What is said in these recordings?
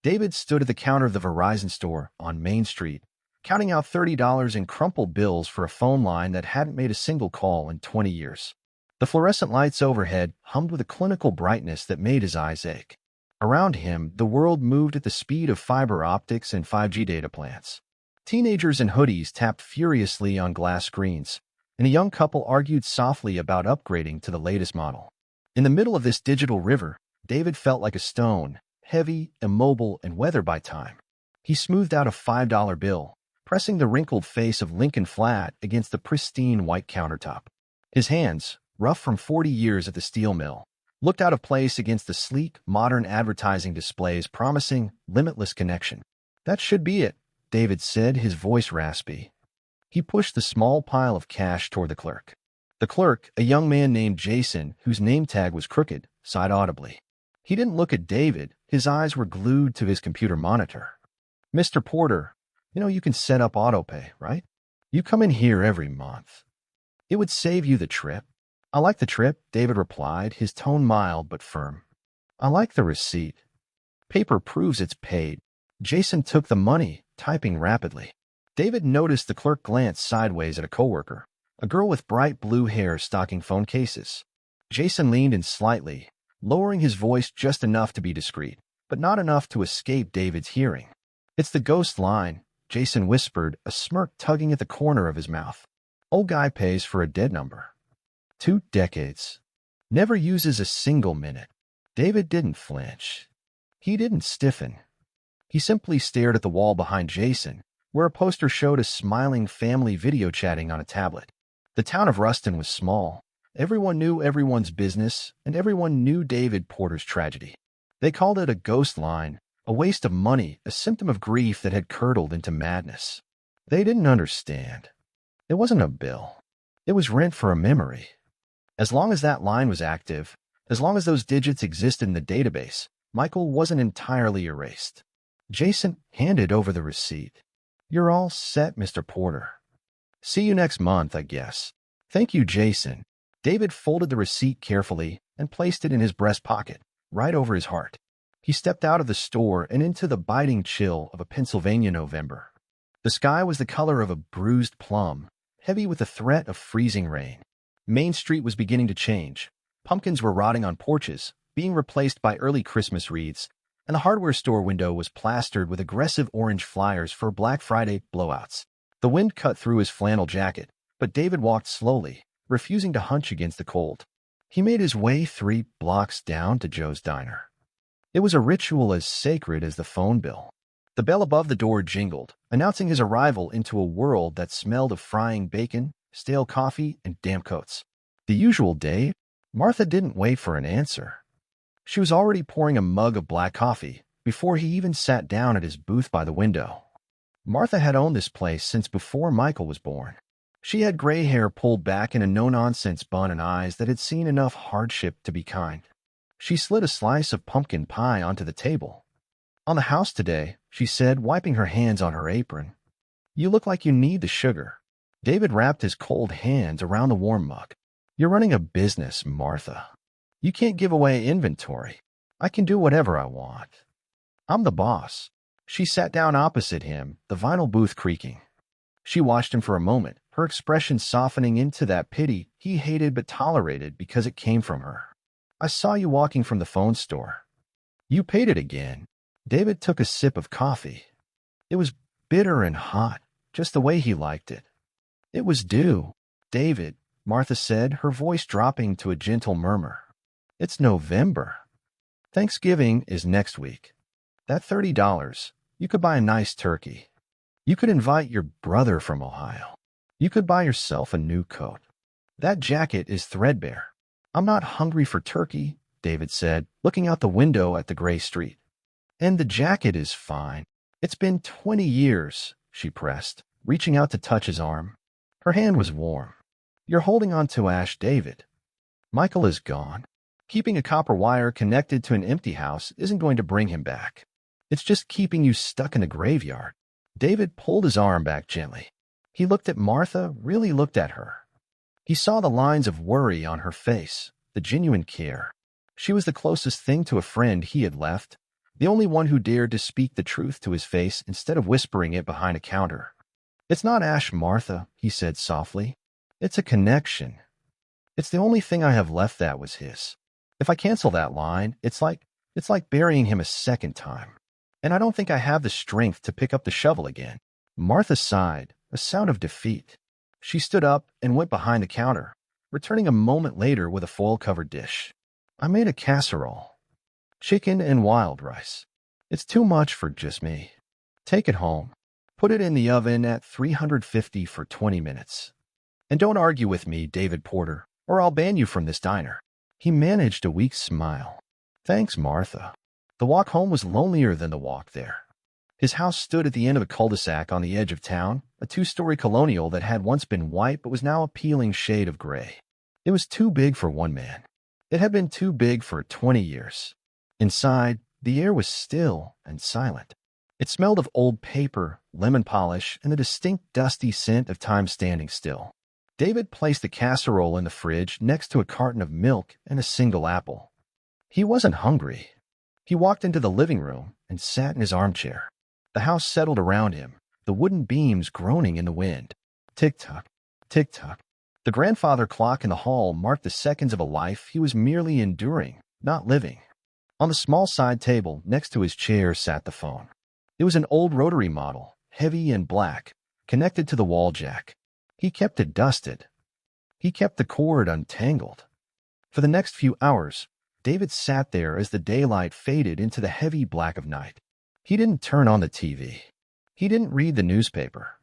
David stood at the counter of the Verizon store on Main Street, counting out $30 in crumpled bills for a phone line that hadn't made a single call in 20 years. The fluorescent lights overhead hummed with a clinical brightness that made his eyes ache. Around him, the world moved at the speed of fiber optics and 5G data plans. Teenagers in hoodies tapped furiously on glass screens, and a young couple argued softly about upgrading to the latest model. In the middle of this digital river, David felt like a stone, heavy, immobile, and weathered by time. He smoothed out a $5 bill, pressing the wrinkled face of Lincoln flat against the pristine white countertop. His hands, rough from 40 years at the steel mill, looked out of place against the sleek, modern advertising displays promising limitless connection. "That should be it," David said, his voice raspy. He pushed the small pile of cash toward the clerk. The clerk, a young man named Jason, whose name tag was crooked, sighed audibly. He didn't look at David. His eyes were glued to his computer monitor. "Mr. Porter, you can set up autopay, right? You come in here every month. It would save you the trip." "I like the trip," David replied, his tone mild but firm. "I like the receipt. Paper proves it's paid." Jason took the money, typing rapidly. David noticed the clerk glance sideways at a coworker, a girl with bright blue hair stocking phone cases. Jason leaned in slightly, lowering his voice just enough to be discreet, but not enough to escape David's hearing. "It's the ghost line," Jason whispered, a smirk tugging at the corner of his mouth. "Old guy pays for a dead number. 2 decades. Never uses a single minute." David didn't flinch. He didn't stiffen. He simply stared at the wall behind Jason, where a poster showed a smiling family video chatting on a tablet. The town of Ruston was small. Everyone knew everyone's business, and everyone knew David Porter's tragedy. They called it a ghost line, a waste of money, a symptom of grief that had curdled into madness. They didn't understand. It wasn't a bill. It was rent for a memory. As long as that line was active, as long as those digits existed in the database, Michael wasn't entirely erased. Jason handed over the receipt. "You're all set, Mr. Porter. See you next month, I guess." "Thank you, Jason." David folded the receipt carefully and placed it in his breast pocket, right over his heart. He stepped out of the store and into the biting chill of a Pennsylvania November. The sky was the color of a bruised plum, heavy with the threat of freezing rain. Main Street was beginning to change. Pumpkins were rotting on porches, being replaced by early Christmas wreaths, and the hardware store window was plastered with aggressive orange flyers for Black Friday blowouts. The wind cut through his flannel jacket, but David walked slowly, refusing to hunch against the cold. He made his way 3 blocks down to Joe's Diner. It was a ritual as sacred as the phone bill. The bell above the door jingled, announcing his arrival into a world that smelled of frying bacon, stale coffee, and damp coats. The usual day, Martha didn't wait for an answer. She was already pouring a mug of black coffee before he even sat down at his booth by the window. Martha had owned this place since before Michael was born. She had gray hair pulled back in a no-nonsense bun and eyes that had seen enough hardship to be kind. She slid a slice of pumpkin pie onto the table. "On the house today," she said, wiping her hands on her apron. "You look like you need the sugar." David wrapped his cold hands around the warm mug. "You're running a business, Martha. You can't give away inventory. I can do whatever I want. I'm the boss." She sat down opposite him, the vinyl booth creaking. She watched him for a moment, her expression softening into that pity he hated but tolerated because it came from her. "I saw you walking from the phone store. You paid it again." David took a sip of coffee. It was bitter and hot, just the way he liked it. "It was due." "David," Martha said, her voice dropping to a gentle murmur. "It's November. Thanksgiving is next week. That $30, you could buy a nice turkey. You could invite your brother from Ohio. You could buy yourself a new coat. That jacket is threadbare." "I'm not hungry for turkey," David said, looking out the window at the gray street. "And the jacket is fine. It's been 20 years, she pressed, reaching out to touch his arm. Her hand was warm. "You're holding on to Ash, David. Michael is gone. Keeping a copper wire connected to an empty house isn't going to bring him back. It's just keeping you stuck in a graveyard." David pulled his arm back gently. He looked at Martha, really looked at her. He saw the lines of worry on her face, the genuine care. She was the closest thing to a friend he had left, the only one who dared to speak the truth to his face instead of whispering it behind a counter. "It's not Ash, Martha," he said softly. "It's a connection. It's the only thing I have left that was his. If I cancel that line, it's like burying him a second time. And I don't think I have the strength to pick up the shovel again." Martha sighed, a sound of defeat. She stood up and went behind the counter, returning a moment later with a foil-covered dish. "I made a casserole. Chicken and wild rice. It's too much for just me. Take it home. Put it in the oven at 350 for 20 minutes. And don't argue with me, David Porter, or I'll ban you from this diner." He managed a weak smile. "Thanks, Martha." The walk home was lonelier than the walk there. His house stood at the end of a cul-de-sac on the edge of town, a two-story colonial that had once been white but was now a peeling shade of gray. It was too big for one man. It had been too big for 20 years. Inside, the air was still and silent. It smelled of old paper, lemon polish, and the distinct dusty scent of time standing still. David placed the casserole in the fridge next to a carton of milk and a single apple. He wasn't hungry. He walked into the living room and sat in his armchair. The house settled around him, the wooden beams groaning in the wind. Tick-tock, tick-tock. The grandfather clock in the hall marked the seconds of a life he was merely enduring, not living. On the small side table next to his chair sat the phone. It was an old rotary model, heavy and black, connected to the wall jack. He kept it dusted. He kept the cord untangled. For the next few hours, David sat there as the daylight faded into the heavy black of night. He didn't turn on the TV. He didn't read the newspaper.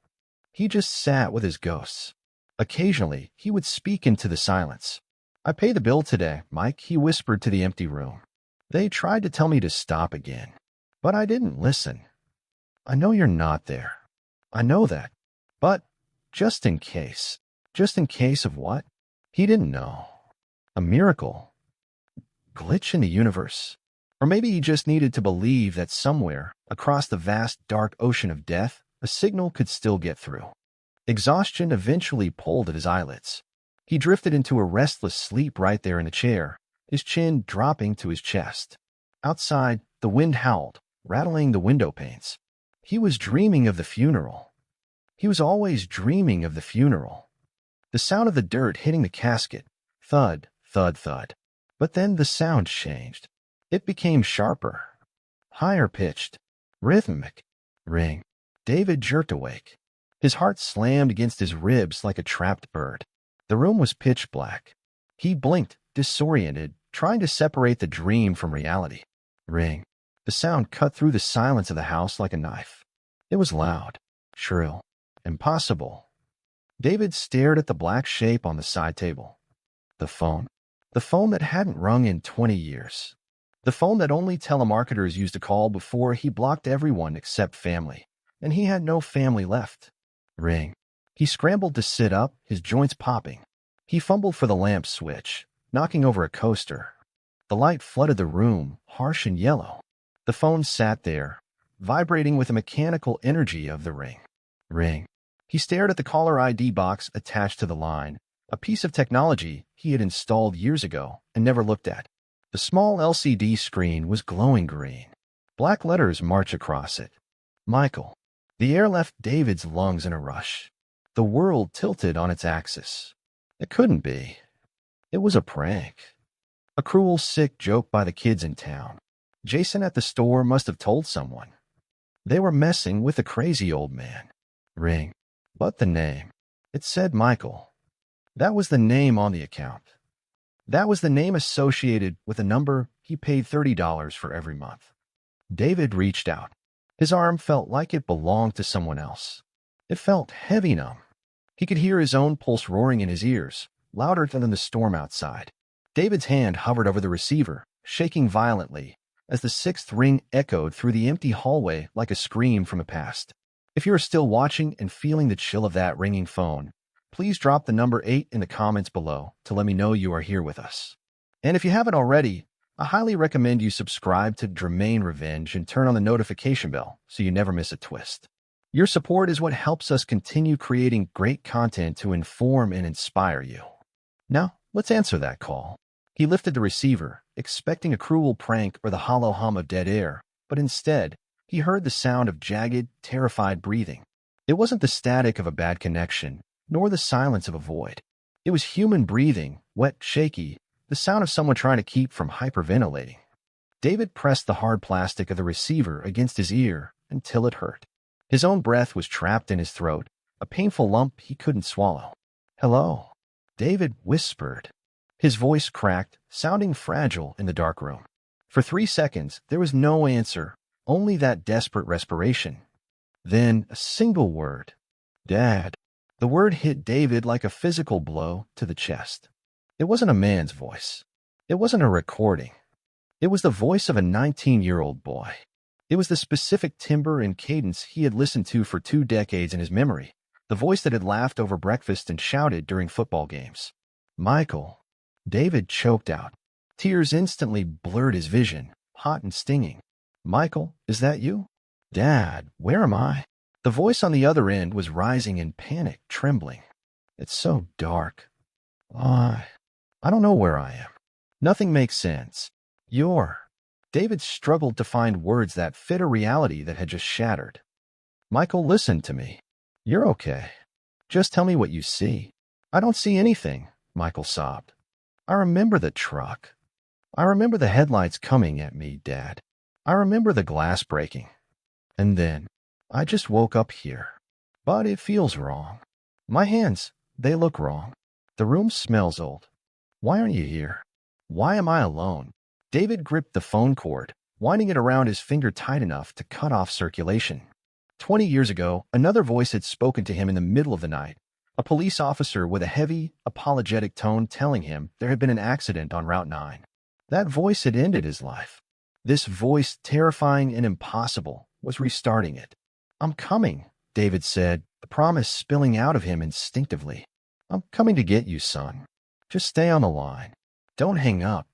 He just sat with his ghosts. Occasionally, he would speak into the silence. "I pay the bill today, Mike," he whispered to the empty room. "They tried to tell me to stop again, but I didn't listen. I know you're not there. I know that. But just in case." Just in case of what? He didn't know. A miracle? Glitch in the universe? Or maybe he just needed to believe that somewhere, across the vast dark ocean of death, a signal could still get through. Exhaustion eventually pulled at his eyelids. He drifted into a restless sleep right there in the chair, his chin dropping to his chest. Outside, the wind howled, rattling the window panes. He was dreaming of the funeral. He was always dreaming of the funeral. The sound of the dirt hitting the casket. Thud, thud, thud. But then the sound changed. It became sharper, higher pitched, rhythmic. Ring. David jerked awake. His heart slammed against his ribs like a trapped bird. The room was pitch black. He blinked, disoriented, trying to separate the dream from reality. Ring. The sound cut through the silence of the house like a knife. It was loud, shrill, impossible. David stared at the black shape on the side table. The phone. The phone that hadn't rung in 20 years. The phone that only telemarketers used to call before he blocked everyone except family, and he had no family left. Ring. He scrambled to sit up, his joints popping. He fumbled for the lamp switch, knocking over a coaster. The light flooded the room, harsh and yellow. The phone sat there, vibrating with the mechanical energy of the ring. Ring. He stared at the caller ID box attached to the line, a piece of technology he had installed years ago and never looked at. The small LCD screen was glowing green. Black letters marched across it. Michael. The air left David's lungs in a rush. The world tilted on its axis. It couldn't be. It was a prank. A cruel, sick joke by the kids in town. Jason at the store must have told someone. They were messing with a crazy old man. Ring. But the name. It said Michael. That was the name on the account. That was the name associated with a number he paid $30 for every month. David reached out. His arm felt like it belonged to someone else. It felt heavy numb. He could hear his own pulse roaring in his ears, louder than the storm outside. David's hand hovered over the receiver, shaking violently, as the sixth ring echoed through the empty hallway like a scream from the past. If you are still watching and feeling the chill of that ringing phone, please drop the number 8 in the comments below to let me know you are here with us. And if you haven't already, I highly recommend you subscribe to Dramaine Revenge and turn on the notification bell so you never miss a twist. Your support is what helps us continue creating great content to inform and inspire you. Now, let's answer that call. He lifted the receiver, expecting a cruel prank or the hollow hum of dead air, but instead, he heard the sound of jagged, terrified breathing. It wasn't the static of a bad connection, nor the silence of a void. It was human breathing, wet, shaky, the sound of someone trying to keep from hyperventilating. David pressed the hard plastic of the receiver against his ear until it hurt. His own breath was trapped in his throat, a painful lump he couldn't swallow. "Hello," David whispered. His voice cracked, sounding fragile in the dark room. For 3 seconds, there was no answer, only that desperate respiration. Then a single word. "Dad." The word hit David like a physical blow to the chest. It wasn't a man's voice. It wasn't a recording. It was the voice of a 19-year-old boy. It was the specific timbre and cadence he had listened to for 2 decades in his memory, the voice that had laughed over breakfast and shouted during football games. "Michael." David choked out. Tears instantly blurred his vision, hot and stinging. "Michael, is that you?" "Dad, where am I?" The voice on the other end was rising in panic, trembling. "It's so dark. I don't know where I am. Nothing makes sense. You're..." David struggled to find words that fit a reality that had just shattered. "Michael, listen to me. You're okay. Just tell me what you see." "I don't see anything," Michael sobbed. "I remember the truck. I remember the headlights coming at me, Dad. I remember the glass breaking. And then, I just woke up here. But it feels wrong. My hands, they look wrong. The room smells old. Why aren't you here? Why am I alone?" David gripped the phone cord, winding it around his finger tight enough to cut off circulation. 20 years ago, another voice had spoken to him in the middle of the night, a police officer with a heavy, apologetic tone telling him there had been an accident on Route 9. That voice had ended his life. This voice, terrifying and impossible, was restarting it. "I'm coming," David said, the promise spilling out of him instinctively. "I'm coming to get you, son. Just stay on the line. Don't hang up."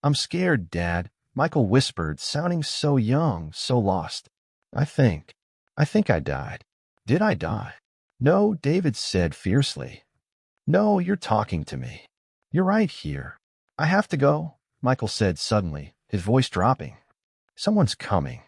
"I'm scared, Dad," Michael whispered, sounding so young, so lost. I think I died." "Did I die?" "No," David said fiercely. "No, you're talking to me. You're right here." "I have to go," Michael said suddenly, his voice dropping. "Someone's coming.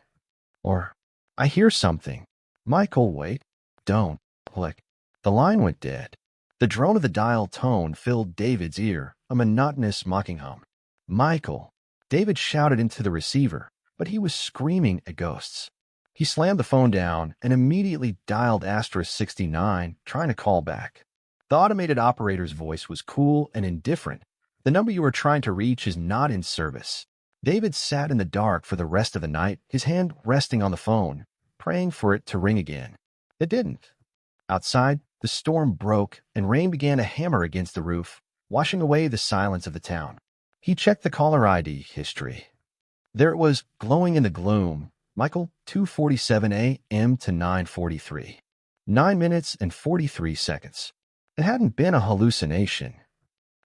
Or, I hear something." "Michael, wait. Don't." Click. The line went dead. The drone of the dial tone filled David's ear, a monotonous mocking hum. "Michael." David shouted into the receiver, but he was screaming at ghosts. He slammed the phone down and immediately dialed *69, trying to call back. The automated operator's voice was cool and indifferent. "The number you are trying to reach is not in service." David sat in the dark for the rest of the night, his hand resting on the phone, praying for it to ring again. It didn't. Outside, the storm broke and rain began to hammer against the roof, washing away the silence of the town. He checked the caller ID history. There it was, glowing in the gloom. Michael, 2:47 a.m. to 9:43. 9 minutes and 43 seconds. It hadn't been a hallucination.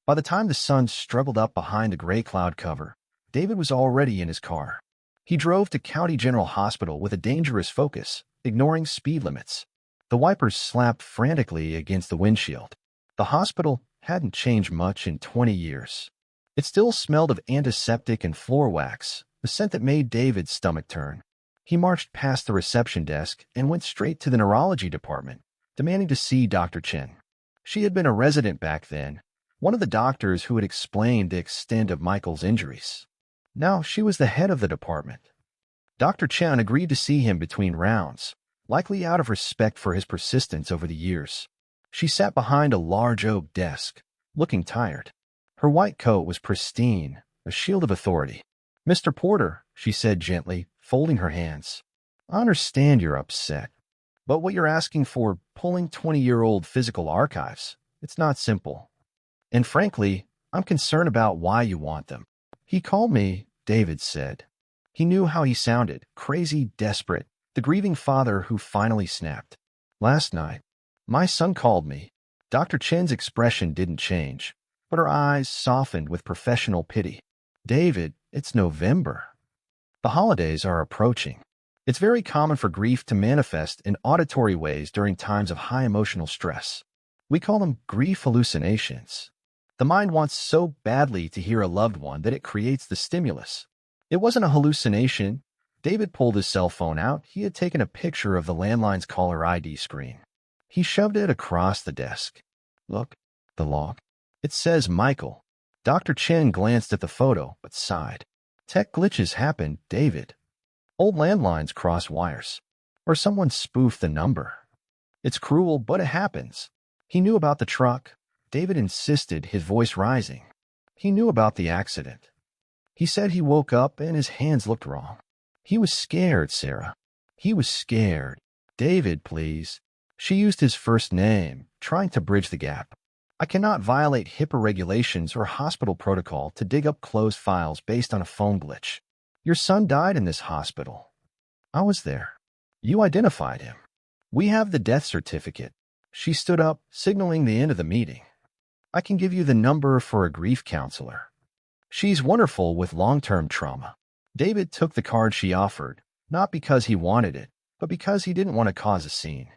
By the time the sun struggled up behind the gray cloud cover, David was already in his car. He drove to County General Hospital with a dangerous focus, ignoring speed limits. The wipers slapped frantically against the windshield. The hospital hadn't changed much in 20 years. It still smelled of antiseptic and floor wax, the scent that made David's stomach turn. He marched past the reception desk and went straight to the neurology department, demanding to see Dr. Chen. She had been a resident back then, one of the doctors who had explained the extent of Michael's injuries. Now she was the head of the department. Dr. Chen agreed to see him between rounds, likely out of respect for his persistence over the years. She sat behind a large oak desk, looking tired. Her white coat was pristine, a shield of authority. "Mr. Porter," she said gently, folding her hands. "I understand you're upset, but what you're asking for, pulling 20-year-old physical archives, it's not simple. And frankly, I'm concerned about why you want them." "He called me," David said. He knew how he sounded, crazy, desperate, the grieving father who finally snapped. "Last night, my son called me." Dr. Chen's expression didn't change, but her eyes softened with professional pity. "David, it's November. The holidays are approaching. It's very common for grief to manifest in auditory ways during times of high emotional stress. We call them grief hallucinations. The mind wants so badly to hear a loved one that it creates the stimulus. It wasn't a hallucination. David pulled his cell phone out. He had taken a picture of the landline's caller ID screen. He shoved it across the desk. Look, the log. It says Michael. Dr. Chen glanced at the photo, but sighed. Tech glitches happen, David. Old landlines cross wires. Or someone spoofed the number. It's cruel, but it happens. He knew about the truck. David insisted, his voice rising. He knew about the accident. He said he woke up and his hands looked wrong. He was scared, Sarah. He was scared. David, please. She used his first name, trying to bridge the gap. I cannot violate HIPAA regulations or hospital protocol to dig up closed files based on a phone glitch. Your son died in this hospital. I was there. You identified him. We have the death certificate. She stood up, signaling the end of the meeting. I can give you the number for a grief counselor. She's wonderful with long-term trauma. David took the card she offered, not because he wanted it, but because he didn't want to cause a scene.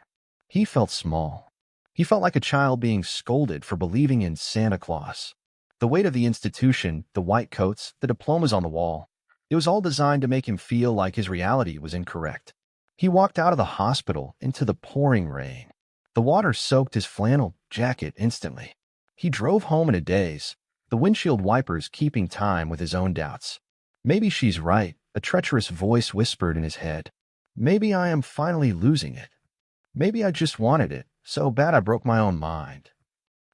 He felt small. He felt like a child being scolded for believing in Santa Claus. The weight of the institution, the white coats, the diplomas on the wall, it was all designed to make him feel like his reality was incorrect. He walked out of the hospital into the pouring rain. The water soaked his flannel jacket instantly. He drove home in a daze, the windshield wipers keeping time with his own doubts. Maybe she's right, a treacherous voice whispered in his head. Maybe I am finally losing it. Maybe I just wanted it, so bad I broke my own mind.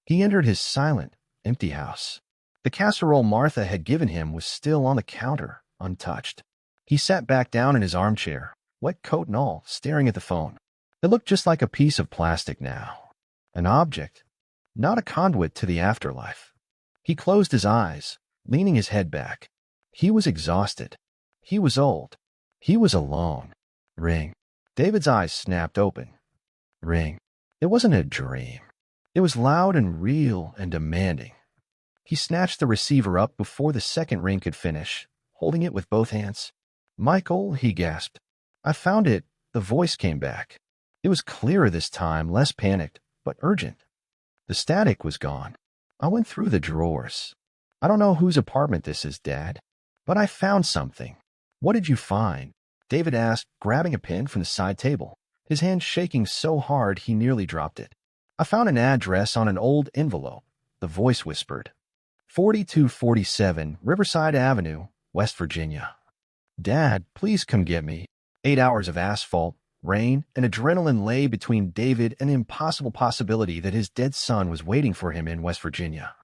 He entered his silent, empty house. The casserole Martha had given him was still on the counter, untouched. He sat back down in his armchair, wet coat and all, staring at the phone. It looked just like a piece of plastic now. An object, not a conduit to the afterlife. He closed his eyes, leaning his head back. He was exhausted. He was old. He was alone. Ring. David's eyes snapped open. Ring. It wasn't a dream. It was loud and real and demanding. He snatched the receiver up before the second ring could finish, holding it with both hands. Michael, he gasped. I found it. The voice came back. It was clearer this time, less panicked, but urgent. The static was gone. I went through the drawers. I don't know whose apartment this is, Dad, but I found something. What did you find? David asked, grabbing a pen from the side table, his hand shaking so hard he nearly dropped it. I found an address on an old envelope, the voice whispered. 4247 Riverside Avenue, West Virginia. Dad, please come get me. 8 hours of asphalt, rain, and adrenaline lay between David and the impossible possibility that his dead son was waiting for him in West Virginia.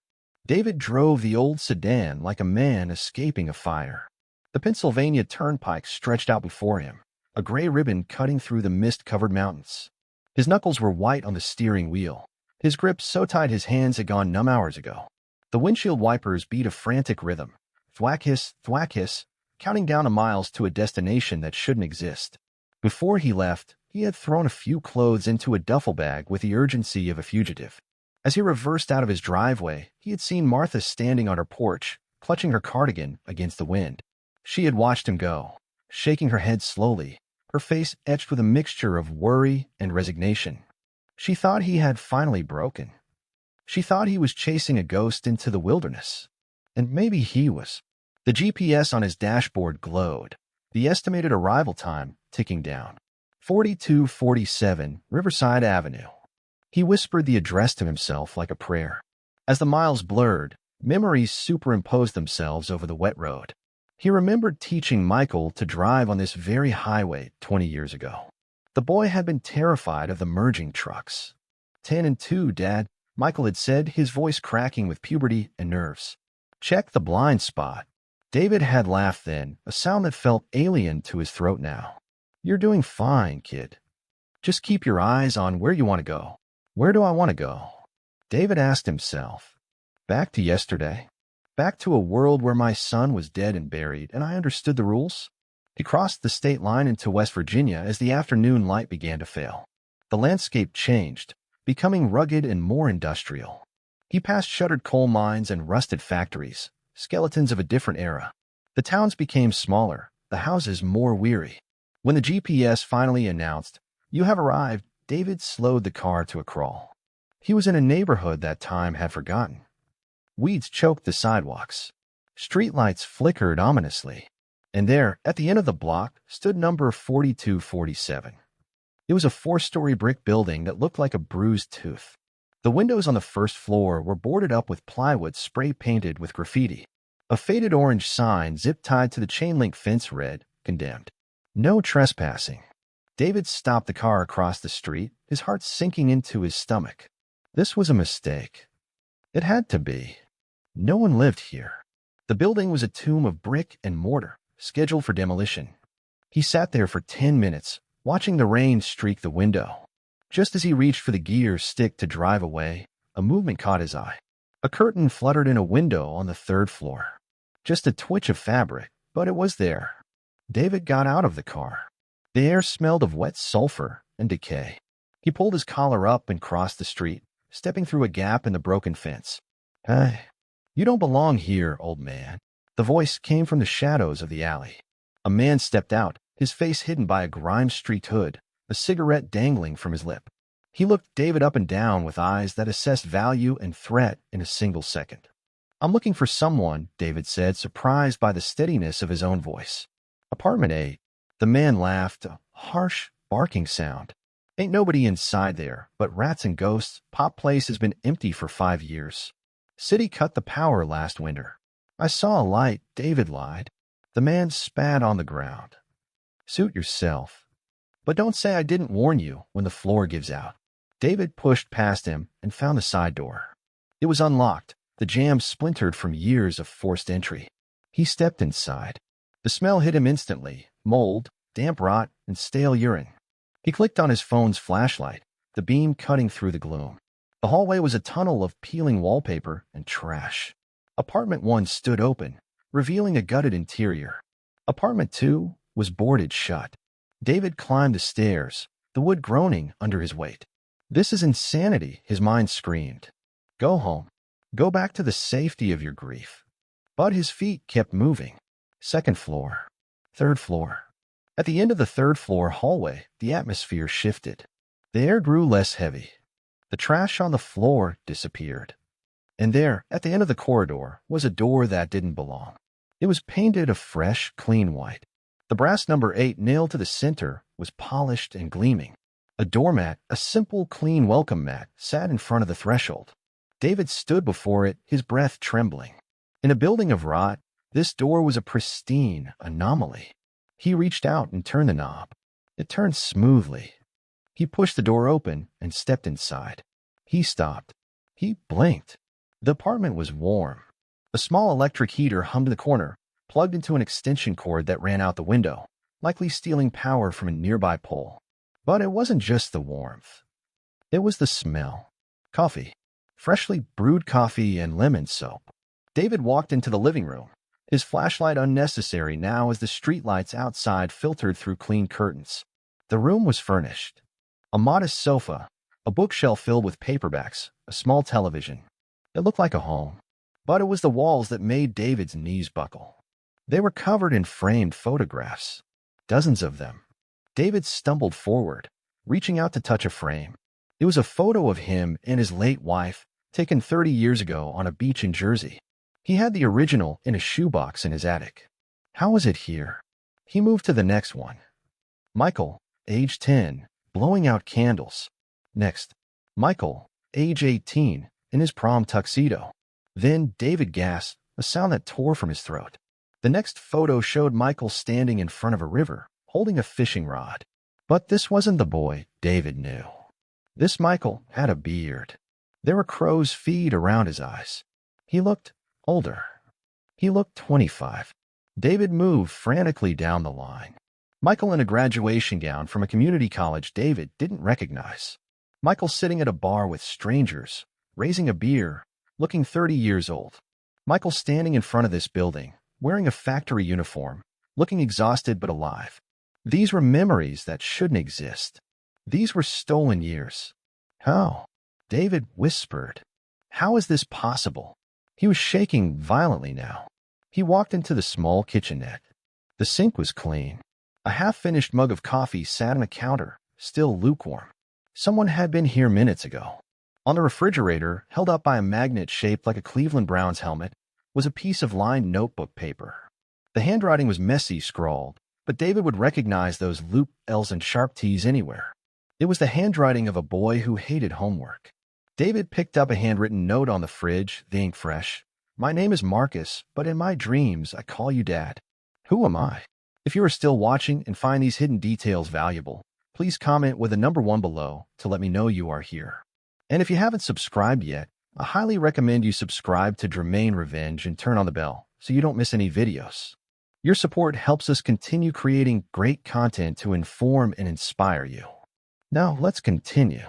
David drove the old sedan like a man escaping a fire. The Pennsylvania Turnpike stretched out before him, a gray ribbon cutting through the mist-covered mountains. His knuckles were white on the steering wheel. His grip so tight his hands had gone numb hours ago. The windshield wipers beat a frantic rhythm, thwack-hiss, counting down the miles to a destination that shouldn't exist. Before he left, he had thrown a few clothes into a duffel bag with the urgency of a fugitive. As he reversed out of his driveway, he had seen Martha standing on her porch, clutching her cardigan against the wind. She had watched him go, shaking her head slowly, her face etched with a mixture of worry and resignation. She thought he had finally broken. She thought he was chasing a ghost into the wilderness. And maybe he was. The GPS on his dashboard glowed, the estimated arrival time ticking down. 4247 Riverside Avenue. He whispered the address to himself like a prayer. As the miles blurred, memories superimposed themselves over the wet road. He remembered teaching Michael to drive on this very highway 20 years ago. The boy had been terrified of the merging trucks. 10 and 2, Dad, Michael had said, his voice cracking with puberty and nerves. Check the blind spot. David had laughed then, a sound that felt alien to his throat now. You're doing fine, kid. Just keep your eyes on where you want to go. Where do I want to go? David asked himself. Back to yesterday. Back to a world where my son was dead and buried, and I understood the rules. He crossed the state line into West Virginia as the afternoon light began to fail. The landscape changed, becoming rugged and more industrial. He passed shuttered coal mines and rusted factories, skeletons of a different era. The towns became smaller, the houses more weary. When the GPS finally announced, "You have arrived," David slowed the car to a crawl. He was in a neighborhood that time had forgotten. Weeds choked the sidewalks. Streetlights flickered ominously. And there, at the end of the block, stood number 4247. It was a four-story brick building that looked like a bruised tooth. The windows on the first floor were boarded up with plywood spray-painted with graffiti. A faded orange sign zip-tied to the chain-link fence read, "Condemned. No trespassing." David stopped the car across the street, his heart sinking into his stomach. This was a mistake. It had to be. No one lived here. The building was a tomb of brick and mortar, scheduled for demolition. He sat there for 10 minutes, watching the rain streak the window. Just as he reached for the gear stick to drive away, a movement caught his eye. A curtain fluttered in a window on the third floor. Just a twitch of fabric, but it was there. David got out of the car. The air smelled of wet sulfur and decay. He pulled his collar up and crossed the street, stepping through a gap in the broken fence. "Hey, you don't belong here, old man." The voice came from the shadows of the alley. A man stepped out, his face hidden by a grime-streaked hood, a cigarette dangling from his lip. He looked David up and down with eyes that assessed value and threat in a single second. "I'm looking for someone," David said, surprised by the steadiness of his own voice. "Apartment 8. The man laughed, a harsh, barking sound. "Ain't nobody inside there, but rats and ghosts. Pop Place has been empty for 5 years. City cut the power last winter." "I saw a light," David lied. The man spat on the ground. "Suit yourself. But don't say I didn't warn you when the floor gives out." David pushed past him and found the side door. It was unlocked, the jam splintered from years of forced entry. He stepped inside. The smell hit him instantly, mold, damp rot, and stale urine. He clicked on his phone's flashlight, the beam cutting through the gloom. The hallway was a tunnel of peeling wallpaper and trash. Apartment 1 stood open, revealing a gutted interior. Apartment 2 was boarded shut. David climbed the stairs, the wood groaning under his weight. "This is insanity," his mind screamed. "Go home. Go back to the safety of your grief." But his feet kept moving. Second floor. Third floor. At the end of the third floor hallway, the atmosphere shifted. The air grew less heavy. The trash on the floor disappeared. And there, at the end of the corridor, was a door that didn't belong. It was painted a fresh, clean white. The brass number 8 nailed to the center was polished and gleaming. A doormat, a simple, clean welcome mat, sat in front of the threshold. David stood before it, his breath trembling. In a building of rot, this door was a pristine anomaly. He reached out and turned the knob. It turned smoothly. He pushed the door open and stepped inside. He stopped. He blinked. The apartment was warm. A small electric heater hummed in the corner, plugged into an extension cord that ran out the window, likely stealing power from a nearby pole. But it wasn't just the warmth. It was the smell. Coffee. Freshly brewed coffee and lemon soap. David walked into the living room, his flashlight unnecessary now as the streetlights outside filtered through clean curtains. The room was furnished. A modest sofa, a bookshelf filled with paperbacks, a small television. It looked like a home. But it was the walls that made David's knees buckle. They were covered in framed photographs. Dozens of them. David stumbled forward, reaching out to touch a frame. It was a photo of him and his late wife, taken 30 years ago on a beach in Jersey. He had the original in a shoebox in his attic. How was it here? He moved to the next one. Michael, age 10, blowing out candles. Next, Michael, age 18, in his prom tuxedo. Then David gasped, a sound that tore from his throat. The next photo showed Michael standing in front of a river, holding a fishing rod. But this wasn't the boy David knew. This Michael had a beard. There were crow's feet around his eyes. He looked older. He looked 25. David moved frantically down the line. Michael in a graduation gown from a community college David didn't recognize. Michael sitting at a bar with strangers, raising a beer, looking 30 years old. Michael standing in front of this building, wearing a factory uniform, looking exhausted but alive. These were memories that shouldn't exist. These were stolen years. How? David whispered. How is this possible? He was shaking violently now. He walked into the small kitchenette. The sink was clean. A half-finished mug of coffee sat on a counter, still lukewarm. Someone had been here minutes ago. On the refrigerator, held up by a magnet shaped like a Cleveland Browns helmet, was a piece of lined notebook paper. The handwriting was messy scrawled, but David would recognize those looped L's and sharp T's anywhere. It was the handwriting of a boy who hated homework. David picked up a handwritten note on the fridge, the ink fresh. My name is Marcus, but in my dreams I call you Dad. Who am I? If you are still watching and find these hidden details valuable, please comment with a number 1 below to let me know you are here. And if you haven't subscribed yet, I highly recommend you subscribe to Dramaine Revenge and turn on the bell so you don't miss any videos. Your support helps us continue creating great content to inform and inspire you. Now let's continue.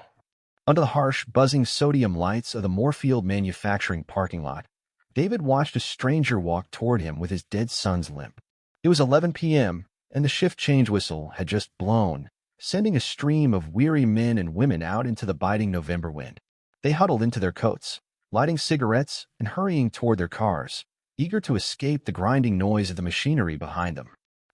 Under the harsh, buzzing sodium lights of the Moorfield manufacturing parking lot, David watched a stranger walk toward him with his dead son's limp. It was 11 p.m., and the shift change whistle had just blown, sending a stream of weary men and women out into the biting November wind. They huddled into their coats, lighting cigarettes and hurrying toward their cars, eager to escape the grinding noise of the machinery behind them.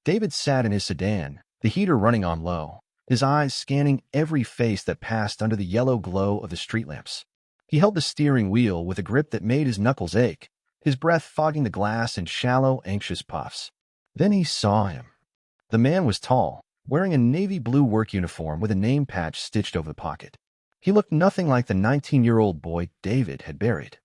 David sat in his sedan, the heater running on low, his eyes scanning every face that passed under the yellow glow of the street lamps. He held the steering wheel with a grip that made his knuckles ache, his breath fogging the glass in shallow, anxious puffs. Then he saw him. The man was tall, wearing a navy blue work uniform with a name patch stitched over the pocket. He looked nothing like the 19-year-old boy David had buried.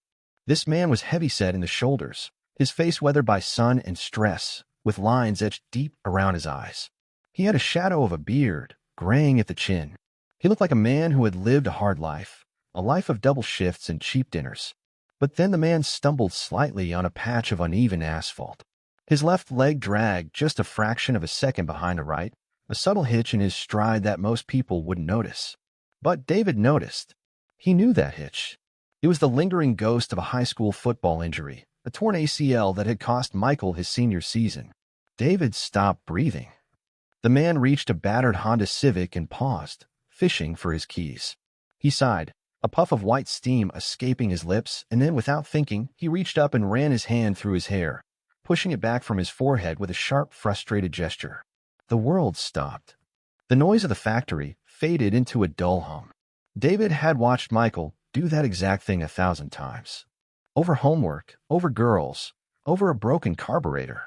This man was heavy-set in the shoulders, his face weathered by sun and stress, with lines etched deep around his eyes. He had a shadow of a beard, graying at the chin. He looked like a man who had lived a hard life, a life of double shifts and cheap dinners. But then the man stumbled slightly on a patch of uneven asphalt. His left leg dragged just a fraction of a second behind the right, a subtle hitch in his stride that most people wouldn't notice. But David noticed. He knew that hitch. It was the lingering ghost of a high school football injury, a torn ACL that had cost Michael his senior season. David stopped breathing. The man reached a battered Honda Civic and paused, fishing for his keys. He sighed, a puff of white steam escaping his lips, and then, without thinking, he reached up and ran his hand through his hair, pushing it back from his forehead with a sharp, frustrated gesture. The world stopped. The noise of the factory faded into a dull hum. David had watched Michael do that exact thing 1,000 times. Over homework, over girls, over a broken carburetor.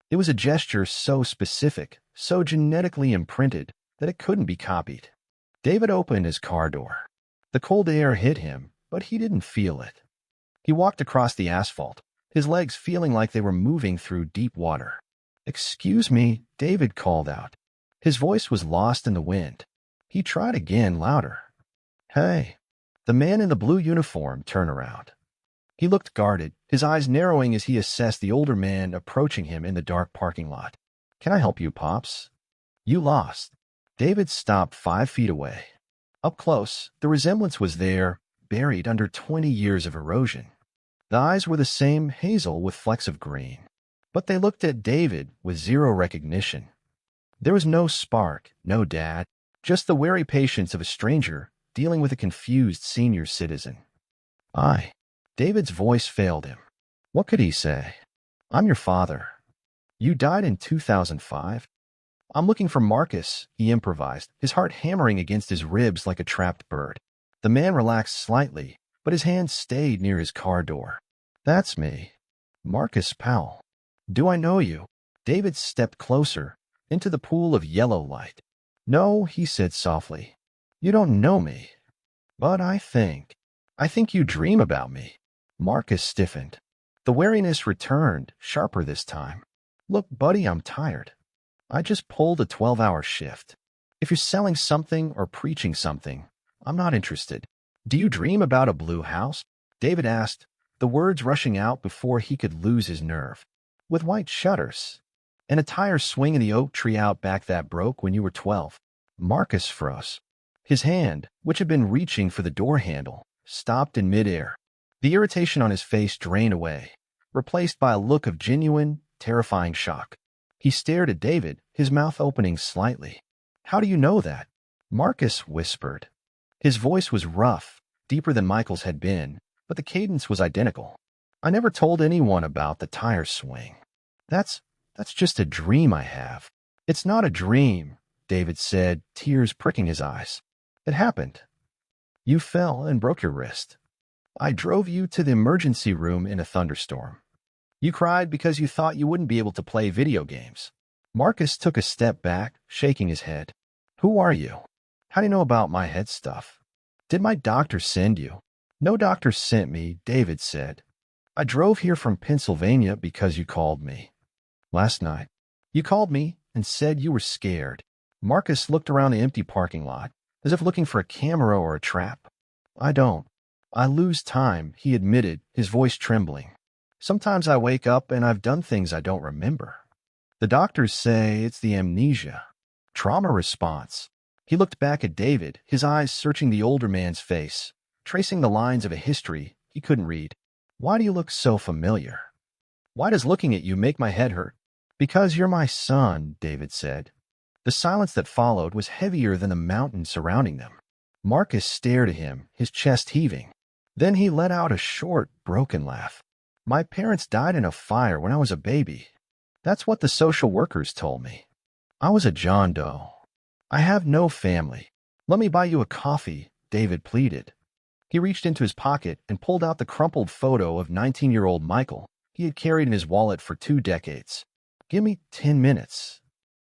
It was a gesture so specific, so genetically imprinted, that it couldn't be copied. David opened his car door. The cold air hit him, but he didn't feel it. He walked across the asphalt, his legs feeling like they were moving through deep water. "Excuse me," David called out. His voice was lost in the wind. He tried again, louder. "Hey." The man in the blue uniform turned around. He looked guarded, his eyes narrowing as he assessed the older man approaching him in the dark parking lot. "Can I help you, Pops?" "You lost." David stopped 5 feet away. Up close, the resemblance was there, buried under 20 years of erosion. The eyes were the same, hazel with flecks of green. But they looked at David with zero recognition. There was no spark, no dad, just the wary patience of a stranger dealing with a confused senior citizen. David's voice failed him. What could he say? "I'm your father. You died in 2005? "I'm looking for Marcus," he improvised, his heart hammering against his ribs like a trapped bird. The man relaxed slightly, but his hand stayed near his car door. "That's me. Marcus Powell. Do I know you?" David stepped closer, into the pool of yellow light. "No," he said softly. "You don't know me. But I think you dream about me." Marcus stiffened. The wariness returned, sharper this time. "Look, buddy, I'm tired. I just pulled a 12-hour shift. If you're selling something or preaching something, I'm not interested." "Do you dream about a blue house?" David asked, the words rushing out before he could lose his nerve. "With white shutters, and a tire swing in the oak tree out back that broke when you were 12. Marcus froze. His hand, which had been reaching for the door handle, stopped in midair. The irritation on his face drained away, replaced by a look of genuine, terrifying shock. He stared at David, his mouth opening slightly. "How do you know that?" Marcus whispered. His voice was rough, deeper than Michael's had been, but the cadence was identical. "I never told anyone about the tire swing. That's just a dream I have." "It's not a dream," David said, tears pricking his eyes. "It happened. You fell and broke your wrist. I drove you to the emergency room in a thunderstorm. You cried because you thought you wouldn't be able to play video games. Marcus took a step back, shaking his head. Who are you? How do you know about my head stuff? Did my doctor send you? No doctor sent me, David said. I drove here from Pennsylvania because you called me. Last night, you called me and said you were scared. Marcus looked around the empty parking lot, as if looking for a camera or a trap. I don't. I lose time, he admitted, his voice trembling. Sometimes I wake up and I've done things I don't remember. The doctors say it's the amnesia. Trauma response. He looked back at David, his eyes searching the older man's face, tracing the lines of a history he couldn't read. Why do you look so familiar? Why does looking at you make my head hurt? Because you're my son, David said. The silence that followed was heavier than the mountain surrounding them. Marcus stared at him, his chest heaving. Then he let out a short, broken laugh. My parents died in a fire when I was a baby. That's what the social workers told me. I was a John Doe. I have no family. Let me buy you a coffee, David pleaded. He reached into his pocket and pulled out the crumpled photo of 19-year-old Michael he had carried in his wallet for 2 decades. Give me 10 minutes.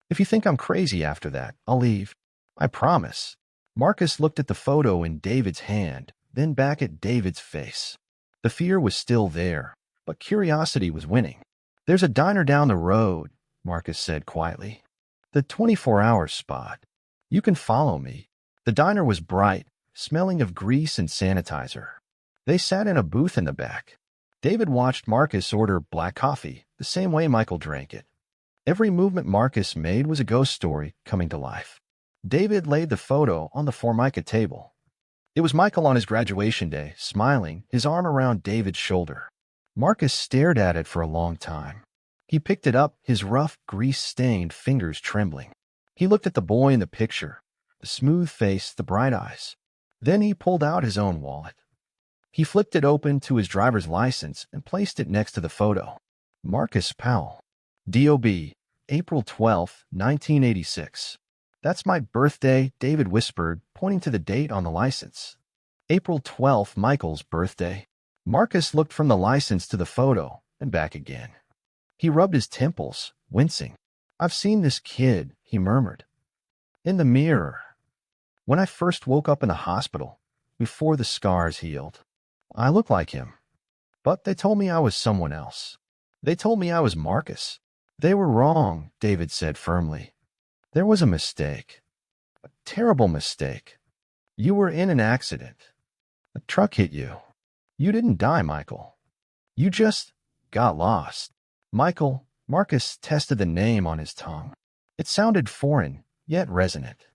If you think I'm crazy after that, I'll leave. I promise. Marcus looked at the photo in David's hand, then back at David's face. The fear was still there, but curiosity was winning. There's a diner down the road, Marcus said quietly. The 24-hour spot. You can follow me. The diner was bright, smelling of grease and sanitizer. They sat in a booth in the back. David watched Marcus order black coffee, the same way Michael drank it. Every movement Marcus made was a ghost story coming to life. David laid the photo on the Formica table. It was Michael on his graduation day, smiling, his arm around David's shoulder. Marcus stared at it for a long time. He picked it up, his rough, grease-stained fingers trembling. He looked at the boy in the picture, the smooth face, the bright eyes. Then he pulled out his own wallet. He flipped it open to his driver's license and placed it next to the photo. Marcus Powell. D.O.B. April 12, 1986. That's my birthday, David whispered, pointing to the date on the license. April 12, Michael's birthday. Marcus looked from the license to the photo and back again. He rubbed his temples, wincing. I've seen this kid, he murmured. In the mirror. When I first woke up in the hospital, before the scars healed. I look like him. But they told me I was someone else. They told me I was Marcus. They were wrong, David said firmly. There was a mistake. A terrible mistake. You were in an accident. A truck hit you. You didn't die, Michael. You just got lost. Michael, Marcus tested the name on his tongue. It sounded foreign, yet resonant.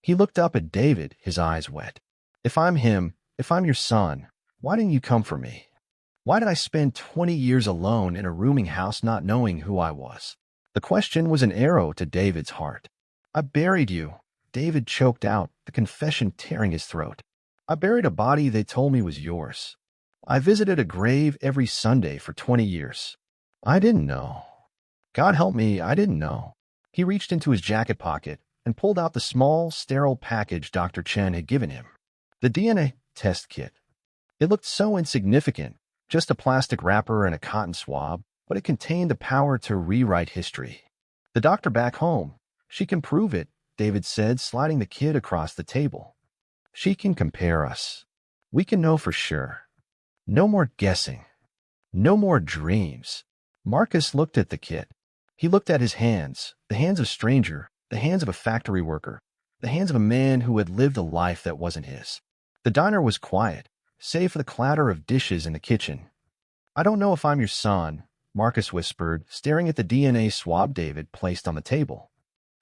He looked up at David, his eyes wet. If I'm him, if I'm your son, why didn't you come for me? Why did I spend 20 years alone in a rooming house not knowing who I was? The question was an arrow to David's heart. I buried you, David choked out, the confession tearing his throat. I buried a body they told me was yours. I visited a grave every Sunday for 20 years. I didn't know. God help me, I didn't know. He reached into his jacket pocket and pulled out the small, sterile package Dr. Chen had given him. The DNA test kit. It looked so insignificant, just a plastic wrapper and a cotton swab, but it contained the power to rewrite history. The doctor back home. She can prove it, David said, sliding the kit across the table. She can compare us. We can know for sure. No more guessing. No more dreams. Marcus looked at the kit. He looked at his hands, the hands of a stranger, the hands of a factory worker, the hands of a man who had lived a life that wasn't his. The diner was quiet, save for the clatter of dishes in the kitchen. I don't know if I'm your son, Marcus whispered, staring at the DNA swab David placed on the table.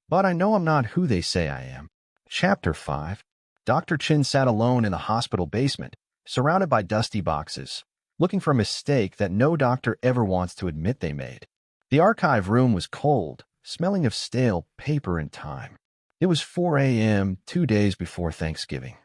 But I know I'm not who they say I am. Chapter 5. Dr. Chin sat alone in the hospital basement, surrounded by dusty boxes, looking for a mistake that no doctor ever wants to admit they made. The archive room was cold, smelling of stale paper and time. It was 4 a.m., 2 days before Thanksgiving.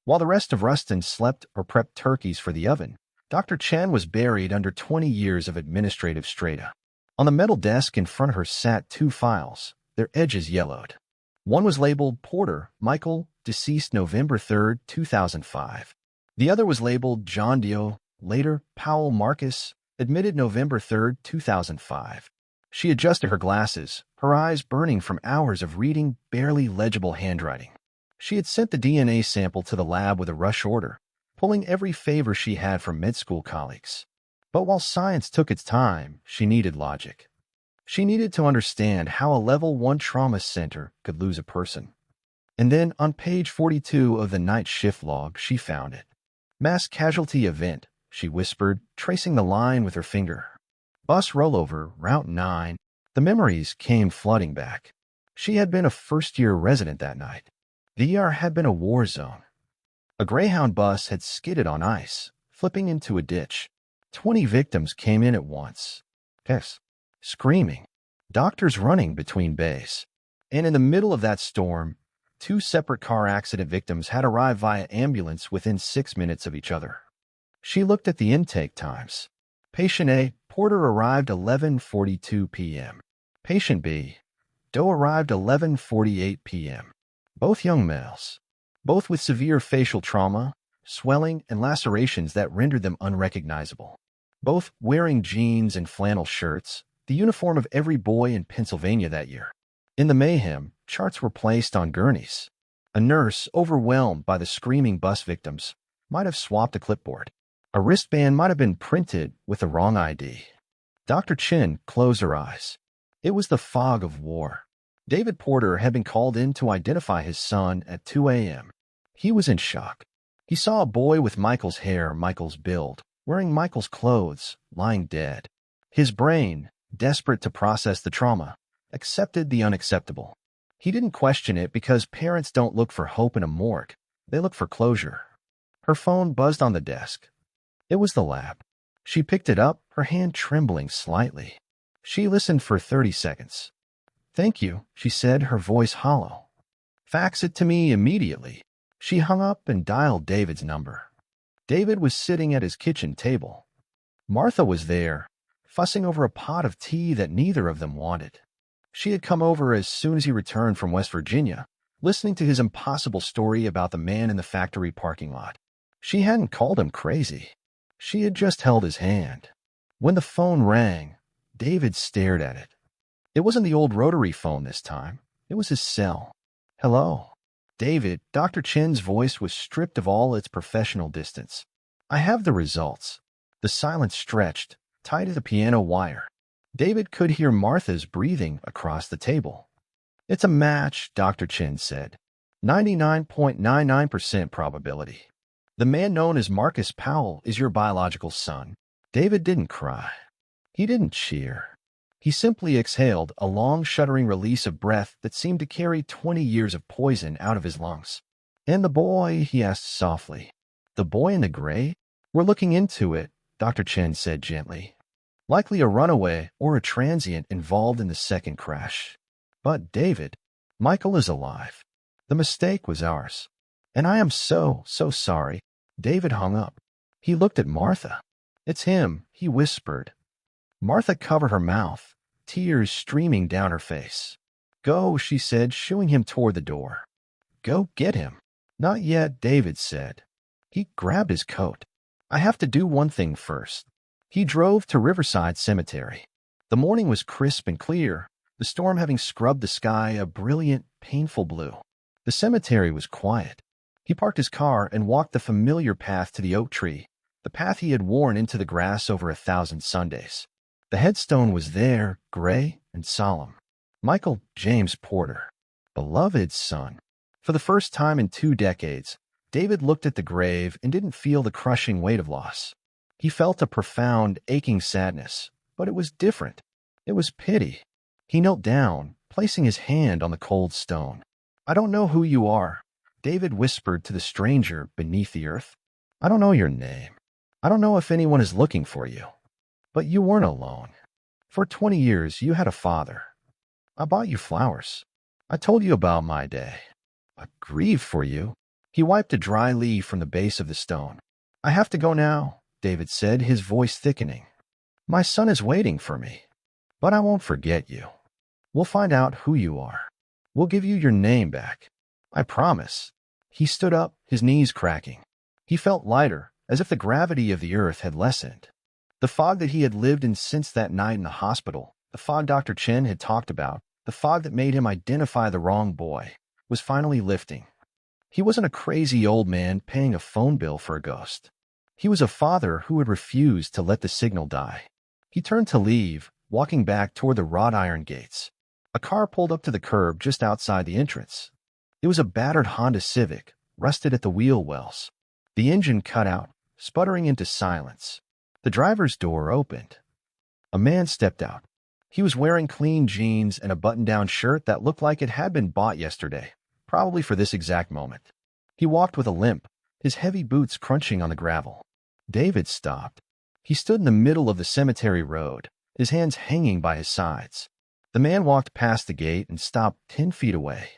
While the rest of Ruston slept or prepped turkeys for the oven, Dr. Chen was buried under 20 years of administrative strata. On the metal desk in front of her sat 2 files, their edges yellowed. One was labeled Porter, Michael, deceased November 3, 2005. The other was labeled John Doe, later Powell Marcus, admitted November 3, 2005. She adjusted her glasses, her eyes burning from hours of reading barely legible handwriting. She had sent the DNA sample to the lab with a rush order, pulling every favor she had from med school colleagues. But while science took its time, she needed logic. She needed to understand how a level 1 trauma center could lose a person. And then, on page 42 of the night shift log, she found it. Mass casualty event, she whispered, tracing the line with her finger. Bus rollover, Route 9. The memories came flooding back. She had been a first-year resident that night. The ER had been a war zone. A Greyhound bus had skidded on ice, flipping into a ditch. 20 victims came in at once. Yes, screaming. Doctors running between bays. And in the middle of that storm, 2 separate car accident victims had arrived via ambulance within 6 minutes of each other. She looked at the intake times. Patient A, Porter, arrived 11:42 p.m. Patient B, Doe, arrived 11:48 p.m. Both young males. Both with severe facial trauma, swelling, and lacerations that rendered them unrecognizable. Both wearing jeans and flannel shirts, the uniform of every boy in Pennsylvania that year. In the mayhem, charts were placed on gurneys. A nurse, overwhelmed by the screaming bus victims, might have swapped a clipboard. A wristband might have been printed with the wrong ID. Dr. Chin closed her eyes. It was the fog of war. David Porter had been called in to identify his son at 2 a.m. He was in shock. He saw a boy with Michael's hair, Michael's build, wearing Michael's clothes, lying dead. His brain, desperate to process the trauma, accepted the unacceptable. He didn't question it because parents don't look for hope in a morgue. They look for closure. Her phone buzzed on the desk. It was the lab. She picked it up, her hand trembling slightly. She listened for 30 seconds. "Thank you," she said, her voice hollow. "Fax it to me immediately." She hung up and dialed David's number. David was sitting at his kitchen table. Martha was there, fussing over a pot of tea that neither of them wanted. She had come over as soon as he returned from West Virginia, listening to his impossible story about the man in the factory parking lot. She hadn't called him crazy. She had just held his hand. When the phone rang, David stared at it. It wasn't the old rotary phone this time. It was his cell. "Hello." "David," Dr. Chin's voice was stripped of all its professional distance. "I have the results." The silence stretched, tight as a piano wire. David could hear Martha's breathing across the table. "It's a match," Dr. Chin said. 99.99% probability. The man known as Marcus Powell is your biological son." David didn't cry. He didn't cheer. He simply exhaled a long, shuddering release of breath that seemed to carry 20 years of poison out of his lungs. "And the boy?" he asked softly. "The boy in the gray?" "We're looking into it," Dr. Chen said gently. "Likely a runaway or a transient involved in the second crash. But, David, Michael is alive. The mistake was ours. And I am so sorry." David hung up. He looked at Martha. "It's him," he whispered. Martha covered her mouth, tears streaming down her face. "Go," she said, shooing him toward the door. "Go get him." "Not yet," David said. He grabbed his coat. "I have to do one thing first." He drove to Riverside Cemetery. The morning was crisp and clear, the storm having scrubbed the sky a brilliant, painful blue. The cemetery was quiet. He parked his car and walked the familiar path to the oak tree, the path he had worn into the grass over 1,000 Sundays. The headstone was there, gray and solemn. Michael James Porter, beloved son. For the first time in 2 decades, David looked at the grave and didn't feel the crushing weight of loss. He felt a profound, aching sadness, but it was different. It was pity. He knelt down, placing his hand on the cold stone. "I don't know who you are," David whispered to the stranger beneath the earth. "I don't know your name. I don't know if anyone is looking for you. But you weren't alone. For 20 years, you had a father. I bought you flowers. I told you about my day. I grieved for you." He wiped a dry leaf from the base of the stone. "I have to go now," David said, his voice thickening. "My son is waiting for me. But I won't forget you. We'll find out who you are. We'll give you your name back. I promise." He stood up, his knees cracking. He felt lighter, as if the gravity of the earth had lessened. The fog that he had lived in since that night in the hospital, the fog Dr. Chen had talked about, the fog that made him identify the wrong boy, was finally lifting. He wasn't a crazy old man paying a phone bill for a ghost. He was a father who had refused to let the signal die. He turned to leave, walking back toward the wrought iron gates. A car pulled up to the curb just outside the entrance. It was a battered Honda Civic, rusted at the wheel wells. The engine cut out, sputtering into silence. The driver's door opened. A man stepped out. He was wearing clean jeans and a button-down shirt that looked like it had been bought yesterday, probably for this exact moment. He walked with a limp, his heavy boots crunching on the gravel. David stopped. He stood in the middle of the cemetery road, his hands hanging by his sides. The man walked past the gate and stopped 10 feet away.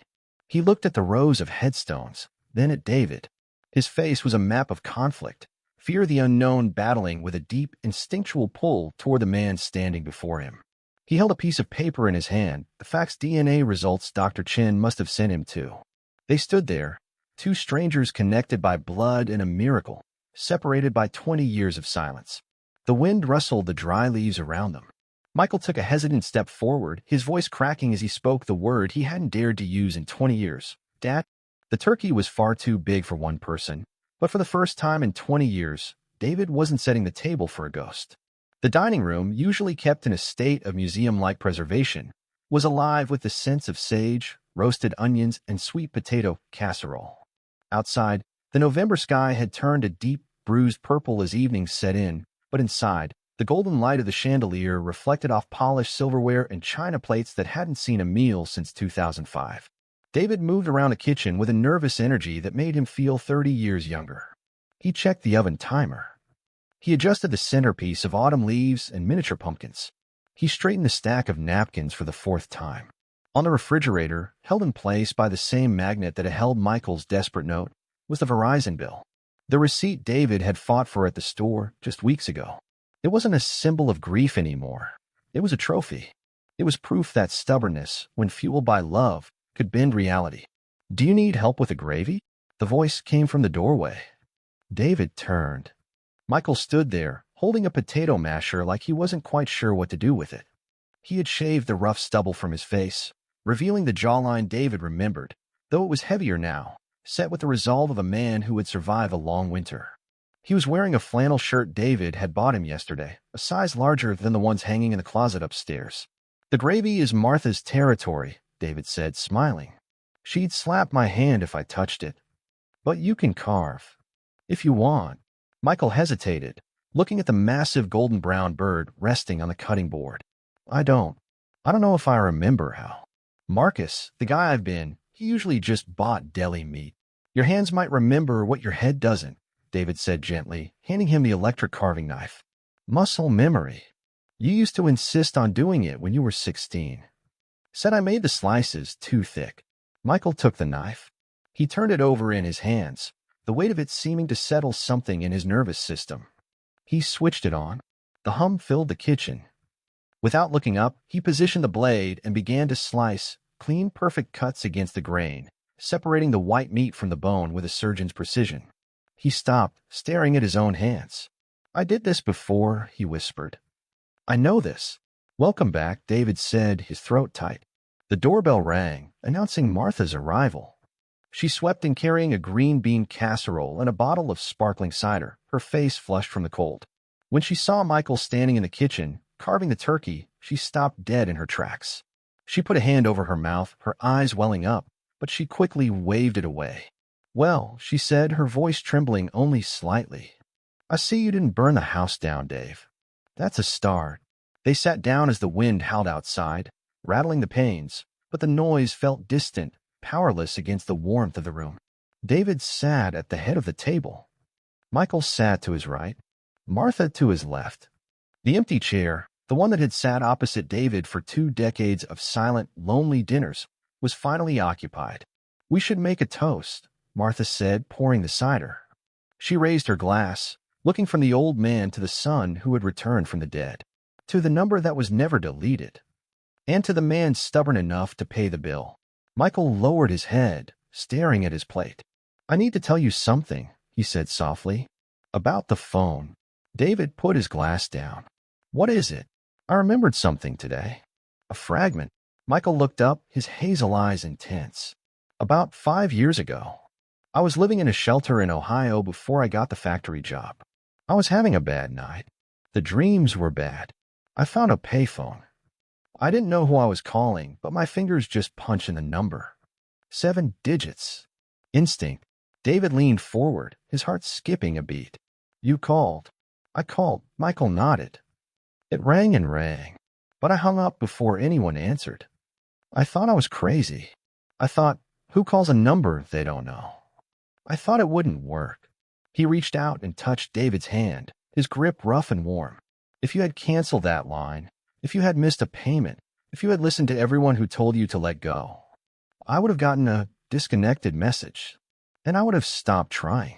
He looked at the rows of headstones, then at David. His face was a map of conflict, fear of the unknown battling with a deep, instinctual pull toward the man standing before him. He held a piece of paper in his hand, the fax DNA results Dr. Chen must have sent him to. They stood there, two strangers connected by blood and a miracle, separated by 20 years of silence. The wind rustled the dry leaves around them. Michael took a hesitant step forward, his voice cracking as he spoke the word he hadn't dared to use in 20 years. Dad? The turkey was far too big for one person, but for the first time in 20 years, David wasn't setting the table for a ghost. The dining room, usually kept in a state of museum-like preservation, was alive with the scents of sage, roasted onions, and sweet potato casserole. Outside, the November sky had turned a deep, bruised purple as evening set in, but inside, the golden light of the chandelier reflected off polished silverware and china plates that hadn't seen a meal since 2005. David moved around the kitchen with a nervous energy that made him feel 30 years younger. He checked the oven timer. He adjusted the centerpiece of autumn leaves and miniature pumpkins. He straightened the stack of napkins for the 4th time. On the refrigerator, held in place by the same magnet that had held Michael's desperate note, was the Verizon bill. The receipt David had fought for at the store just weeks ago. It wasn't a symbol of grief anymore. It was a trophy. It was proof that stubbornness, when fueled by love, could bend reality. Do you need help with the gravy? The voice came from the doorway. David turned. Michael stood there, holding a potato masher like he wasn't quite sure what to do with it. He had shaved the rough stubble from his face, revealing the jawline David remembered, though it was heavier now, set with the resolve of a man who would survive a long winter. He was wearing a flannel shirt David had bought him yesterday, a size larger than the ones hanging in the closet upstairs. The gravy is Martha's territory, David said, smiling. She'd slap my hand if I touched it. But you can carve. If you want. Michael hesitated, looking at the massive golden-brown bird resting on the cutting board. I don't know if I remember how. Marcus, the guy I've been, he usually just bought deli meat. Your hands might remember what your head doesn't, David said gently, handing him the electric carving knife. Muscle memory. You used to insist on doing it when you were 16. Said I made the slices too thick. Michael took the knife. He turned it over in his hands, the weight of it seeming to settle something in his nervous system. He switched it on. The hum filled the kitchen. Without looking up, he positioned the blade and began to slice, clean, perfect cuts against the grain, separating the white meat from the bone with a surgeon's precision. He stopped, staring at his own hands. I did this before, he whispered. I know this. Welcome back, David said, his throat tight. The doorbell rang, announcing Martha's arrival. She swept in carrying a green bean casserole and a bottle of sparkling cider, her face flushed from the cold. When she saw Michael standing in the kitchen, carving the turkey, she stopped dead in her tracks. She put a hand over her mouth, her eyes welling up, but she quickly waved it away. Well, she said, her voice trembling only slightly. I see you didn't burn the house down, Dave. That's a start. They sat down as the wind howled outside, rattling the panes, but the noise felt distant, powerless against the warmth of the room. David sat at the head of the table. Michael sat to his right, Martha to his left. The empty chair, the one that had sat opposite David for 2 decades of silent, lonely dinners, was finally occupied. We should make a toast, Martha said, pouring the cider. She raised her glass, looking from the old man to the son who had returned from the dead, to the number that was never deleted, and to the man stubborn enough to pay the bill. Michael lowered his head, staring at his plate. I need to tell you something, he said softly. About the phone. David put his glass down. What is it? I remembered something today. A fragment. Michael looked up, his hazel eyes intense. About 5 years ago, I was living in a shelter in Ohio before I got the factory job. I was having a bad night. The dreams were bad. I found a payphone. I didn't know who I was calling, but my fingers just punched in the number. 7 digits. Instinct. David leaned forward, his heart skipping a beat. You called. I called. Michael nodded. It rang and rang, but I hung up before anyone answered. I thought I was crazy. I thought, who calls a number they don't know? I thought it wouldn't work. He reached out and touched David's hand, his grip rough and warm. If you had canceled that line, if you had missed a payment, if you had listened to everyone who told you to let go, I would have gotten a disconnected message, and I would have stopped trying.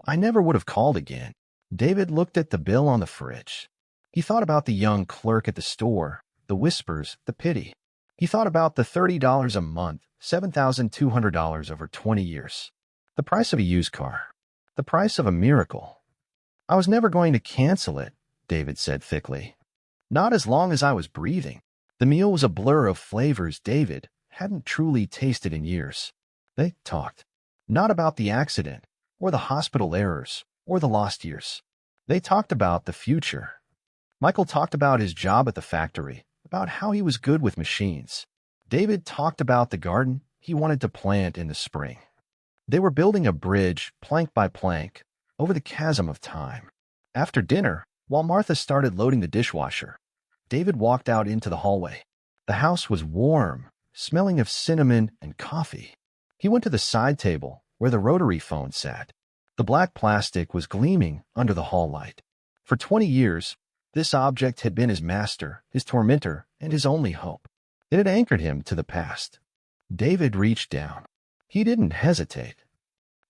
I never would have called again. David looked at the bill on the fridge. He thought about the young clerk at the store, the whispers, the pity. He thought about the $30 a month, $7,200 over 20 years. The price of a used car. The price of a miracle. I was never going to cancel it, David said thickly. Not as long as I was breathing. The meal was a blur of flavors David hadn't truly tasted in years. They talked. Not about the accident, or the hospital errors, or the lost years. They talked about the future. Michael talked about his job at the factory, about how he was good with machines. David talked about the garden he wanted to plant in the spring. They were building a bridge, plank by plank, over the chasm of time. After dinner, while Martha started loading the dishwasher, David walked out into the hallway. The house was warm, smelling of cinnamon and coffee. He went to the side table where the rotary phone sat. The black plastic was gleaming under the hall light. For 20 years, this object had been his master, his tormentor, and his only hope. It had anchored him to the past. David reached down. He didn't hesitate.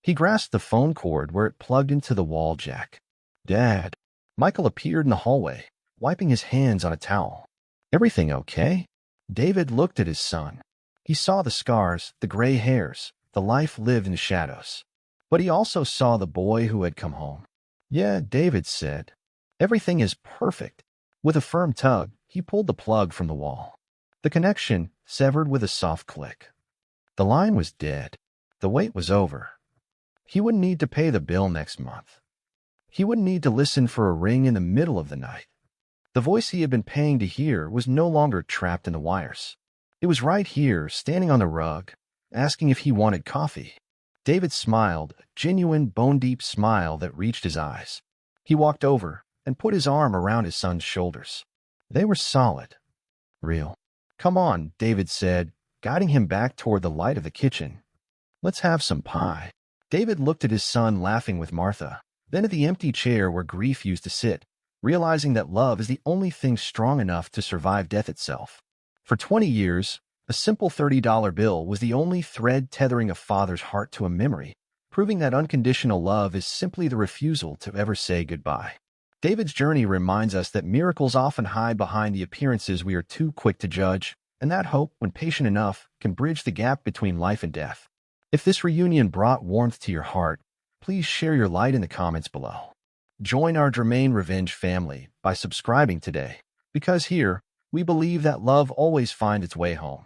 He grasped the phone cord where it plugged into the wall jack. Dad. Michael appeared in the hallway, wiping his hands on a towel. Everything okay? David looked at his son. He saw the scars, the gray hairs, the life lived in the shadows. But he also saw the boy who had come home. Yeah, David said. Everything is perfect. With a firm tug, he pulled the plug from the wall. The connection severed with a soft click. The line was dead. The wait was over. He wouldn't need to pay the bill next month. He wouldn't need to listen for a ring in the middle of the night. The voice he had been paying to hear was no longer trapped in the wires. It was right here, standing on the rug, asking if he wanted coffee. David smiled, a genuine, bone-deep smile that reached his eyes. He walked over and put his arm around his son's shoulders. They were solid. Real. Come on, David said, guiding him back toward the light of the kitchen. Let's have some pie. David looked at his son laughing with Martha, then at the empty chair where grief used to sit, realizing that love is the only thing strong enough to survive death itself. For 20 years, a simple $30 bill was the only thread tethering a father's heart to a memory, proving that unconditional love is simply the refusal to ever say goodbye. David's journey reminds us that miracles often hide behind the appearances we are too quick to judge, and that hope, when patient enough, can bridge the gap between life and death. If this reunion brought warmth to your heart, please share your light in the comments below. Join our Dramaine Revenge family by subscribing today, because here, we believe that love always finds its way home.